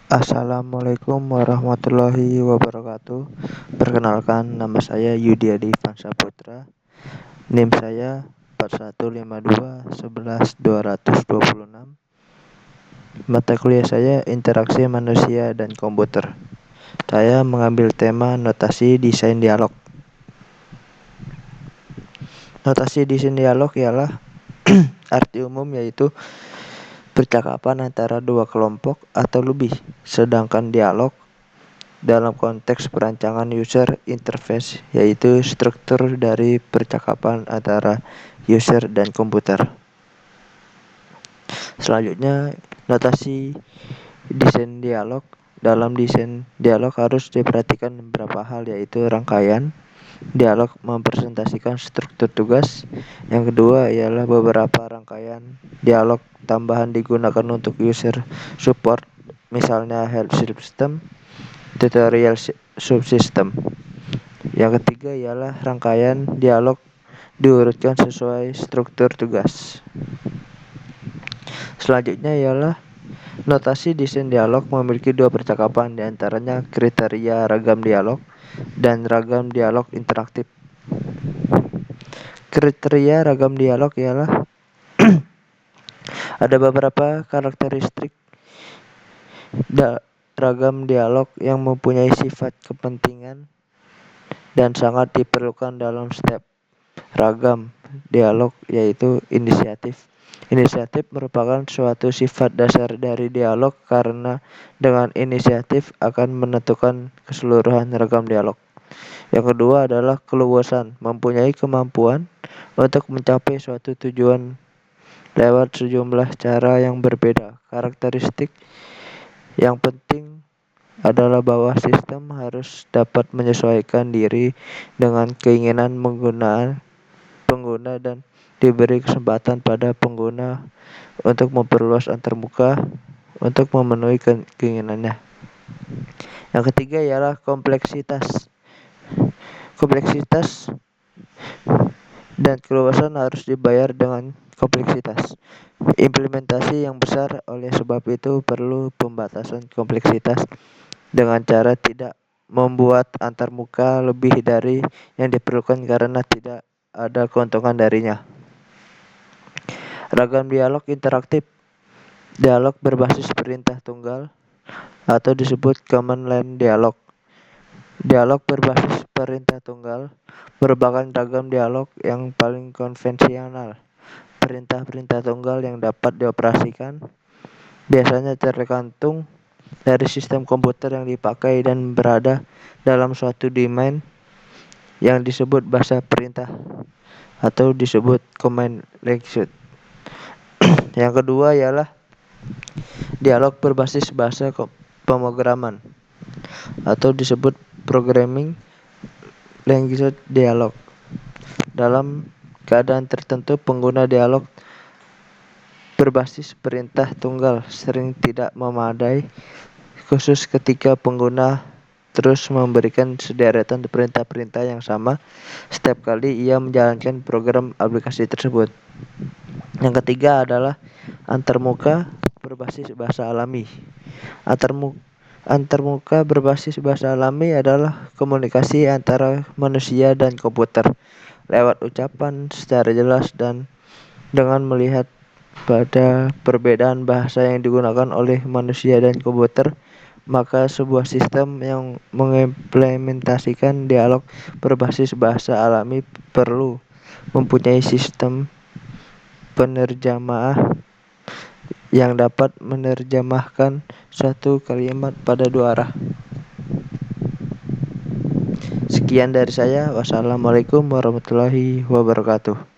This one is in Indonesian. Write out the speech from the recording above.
Assalamualaikum warahmatullahi wabarakatuh. Perkenalkan, nama saya Yudiadi Vansa Putra. NIM saya 4152112226. Mata kuliah saya Interaksi Manusia dan Komputer. Saya mengambil tema notasi desain dialog. Notasi desain dialog ialah arti umum yaitu percakapan antara dua kelompok atau lebih, sedangkan dialog dalam konteks perancangan user interface yaitu struktur dari percakapan antara user dan komputer. Selanjutnya, notasi desain dialog. Dalam desain dialog harus diperhatikan beberapa hal, yaitu rangkaian dialog mempresentasikan struktur tugas. Yang kedua ialah beberapa rangkaian dialog tambahan digunakan untuk user support, misalnya help system, tutorial subsystem. Yang ketiga ialah rangkaian dialog diurutkan sesuai struktur tugas. Selanjutnya ialah notasi desain dialog memiliki dua percakapan, diantaranya kriteria ragam dialog dan ragam dialog interaktif. Kriteria ragam dialog ialah ada beberapa karakteristik ragam dialog yang mempunyai sifat kepentingan dan sangat diperlukan dalam setiap ragam dialog, yaitu inisiatif. Inisiatif merupakan suatu sifat dasar dari dialog karena dengan inisiatif akan menentukan keseluruhan ragam dialog. Yang kedua adalah keluasan, mempunyai kemampuan untuk mencapai suatu tujuan lewat sejumlah cara yang berbeda. Karakteristik yang penting adalah bahwa sistem harus dapat menyesuaikan diri dengan keinginan pengguna dan diberi kesempatan pada pengguna untuk memperluas antarmuka untuk memenuhi keinginannya. Yang ketiga ialah kompleksitas. Kompleksitas dan keluasan harus dibayar dengan kompleksitas implementasi yang besar. Oleh sebab itu perlu pembatasan kompleksitas dengan cara tidak membuat antarmuka lebih dari yang diperlukan karena tidak ada keuntungan darinya. Ragam dialog interaktif. Dialog berbasis perintah tunggal atau disebut command line dialog. Dialog berbasis perintah tunggal merupakan ragam dialog yang paling konvensional. Perintah-perintah tunggal yang dapat dioperasikan biasanya tergantung dari sistem komputer yang dipakai dan berada dalam suatu domain yang disebut bahasa perintah atau disebut command language. Yang kedua ialah dialog berbasis bahasa pemrograman atau disebut programming language dialog. Dalam keadaan tertentu, pengguna dialog berbasis perintah tunggal sering tidak memadai, khusus ketika pengguna terus memberikan sederetan perintah-perintah yang sama setiap kali ia menjalankan program aplikasi tersebut. Yang ketiga adalah antarmuka berbasis bahasa alami. Antarmuka berbasis bahasa alami adalah komunikasi antara manusia dan komputer lewat ucapan secara jelas dan dengan melihat pada perbedaan bahasa yang digunakan oleh manusia dan komputer, maka sebuah sistem yang mengimplementasikan dialog berbasis bahasa alami perlu mempunyai sistem penerjemah yang dapat menerjemahkan suatu kalimat pada dua arah. Sekian dari saya. Wassalamualaikum warahmatullahi wabarakatuh.